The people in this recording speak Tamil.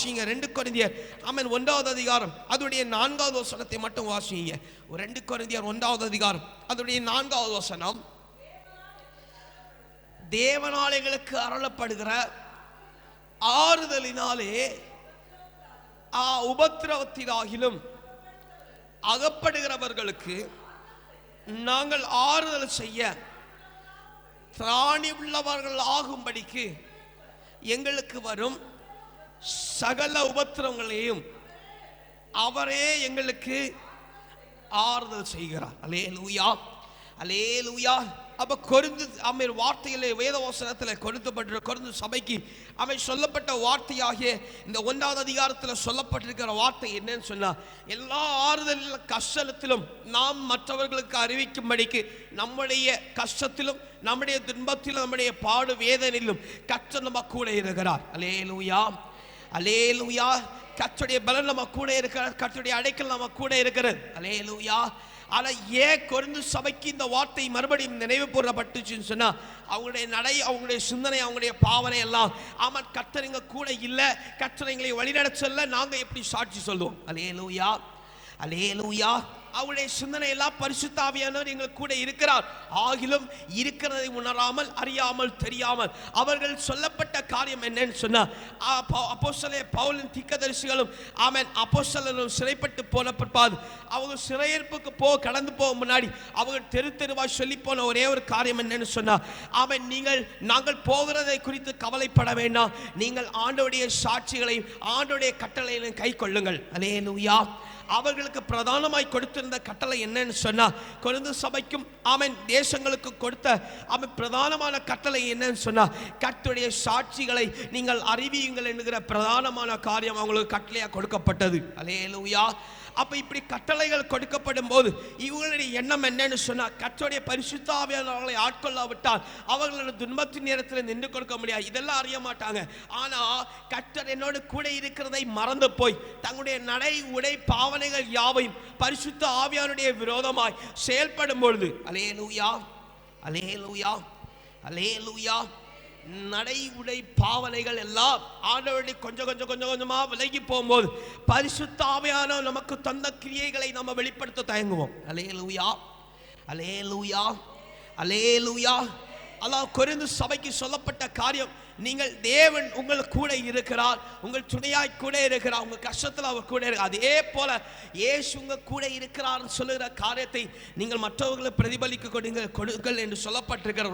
வாசிங்க 2 கொரிந்தியர் ஆமென் 1வது அதிகாரம் அதோடைய 4வது வசனத்தை மட்டும் வாசிங்க. 2 கொரிந்தியர் 1வது அதிகாரம் அதோடைய 4வது வசனம். தேவனால் எங்களுக்கு அருளப்படுகிற ஆறுதலினாலே உபத்திரவத்திலாகிலும் அகப்படுகிறவர்களுக்கு நாங்கள் ஆறுதல் செய்ய திராணி உள்ளவர்கள் ஆகும்படிக்கு எங்களுக்கு வரும் சகல உபத்திரவங்களையும் அவரே எங்களுக்கு ஆறுதல் செய்கிறார். அல்லேலூயா, அல்லேலூயா. அப்ப கொரிந்து ஆமென் வார்த்தையிலே வேதவசனத்தில் கொடுக்கப்பட்ட கொரிந்து சபைக்கு ஆமென் சொல்லப்பட்ட வார்த்தையாகிய இந்த 1வது அதிகாரத்தில் சொல்லப்பட்டிருக்கிற வார்த்தை என்னன்னு சொன்னா, எல்லா ஆறுதலிலும் கஷ்டத்திலும் நாம் மற்றவர்களுக்கு அறிவிக்கும்படிக்கு நம்முடைய கஷ்டத்திலும் நம்முடைய துன்பத்திலும் நம்முடைய பாடு வேதனையிலும் கர்த்தர் நம்ம கூட இருக்கிறார். அல்லேலூயா, அல்லேலூயா. கர்த்தருடைய பலன் நம்ம கூட இருக்கிறார், கர்த்தருடைய அடைக்கல் நம்ம கூட இருக்கிறது. அல்லேலூயா. ஆனா ஏன் கொரிந்து சபைக்கு இந்த வார்த்தை மறுபடியும் நினைவு கூறப்பட்டுச்சுன்னு சொன்னா, அவங்களுடைய நடை, அவங்களுடைய சிந்தனை, அவங்களுடைய பாவனை எல்லாம் ஆமாம் கர்த்தர் எங்க கூட இல்லை, கர்த்தர் எங்களை வழிநடத்தல, நாங்க எப்படி சாட்சி சொல்லுவோம்? அல்லேலூயா, அல்லேலூயா. அவருடைய சிந்தனை எல்லாம் பரிசுத்த ஆவியானவர் எங்கள் கூட இருக்கிறார். ஆகிலும் இருக்கிறதை உணராமல் அறியாமல் தெரியாமல் அவர்கள் சொல்லப்பட்ட காரியம் என்னன்னு சொன்னா, அப்போஸ்தலர் பவுலின் தீர்க்கதரிசிகளும் ஆமென் அப்போஸ்தலரும் சிறைப்பட்டு போன பிற்பாடு அவங்க சிறையிருப்புக்கு கடந்து போக முன்னாடி அவங்க தெரு தெருவாய் சொல்லி போன ஒரே ஒரு காரியம் என்னன்னு சொன்னா, ஆமென் நாங்கள் போகிறதை குறித்து கவலைப்பட வேண்டாம், நீங்கள் ஆண்டவருடைய சாட்சிகளையும் ஆண்டவருடைய கட்டளைகளையும் கை கொள்ளுங்கள். அல்லேலூயா. அவர்களுக்கு பிரதானமாய் கொடுத்திருந்த கட்டளை என்னன்னு சொன்னா, கொரிந்து சபைக்கும் ஆமென் தேசங்களுக்கு கொடுத்த ஆமென் பிரதானமான கட்டளை என்னன்னு சொன்னா, கர்த்தருடைய சாட்சிகளை நீங்கள் அறிவியுங்கள் என்கிற பிரதானமான காரியம் அவங்களுக்கு கட்டளையா கொடுக்கப்பட்டது. அல்லேலூயா. அப்ப இப்படி கட்டளைகள் கொடுக்கப்படும் போது இவங்களுடைய எண்ணம் என்னன்னு சொன்னா, கர்த்தருடைய பரிசுத்த ஆவியானவர்களை ஆட்கொள்ளாவிட்டால் அவர்களோட துன்பத்தின் நேரத்தில் நின்று கொடுக்க முடியாது. இதெல்லாம் அறிய மாட்டாங்க. ஆனா கர்த்தர் என்னோடு கூட இருக்கிறதை மறந்து போய் தங்களுடைய நடை உடை பாவனைகள் யாவையும் பரிசுத்த ஆவியானுடைய விரோதமாய் செயல்படும் பொழுது அல்லேலூயா, அல்லேலூயா, அல்லேலூயா, நடை உடை பாவனைகள் எல்லாம் ஆண்டவருடைய கொஞ்சம் கொஞ்சம் கொஞ்சம் கொஞ்சமா விலகி போகும்போது பரிசுத்த ஆவியானவர் நமக்கு தந்த கிரியைகளை நம்ம வெளிப்படுத்த தயங்குவோம். அல்லேலூயா, அல்லேலூயா, அல்லேலூயா. அல்லாஹ் கொரிந்து சபைக்கு சொல்லப்பட்ட காரியம், நீங்கள் தேவன் உங்கள் கூட இருக்கிறார், உங்கள் துணையாய் கூட இருக்கிறார், உங்க கஷ்டத்தில் அவர் கூட இருக்கிறார். அதே போல இயேசு உங்க கூட இருக்கிறார் சொல்லுகிற காரியத்தை நீங்கள் மற்றவர்களை பிரதிபலிக்க கொடுங்கள் என்று சொல்லப்பட்டிருக்கிற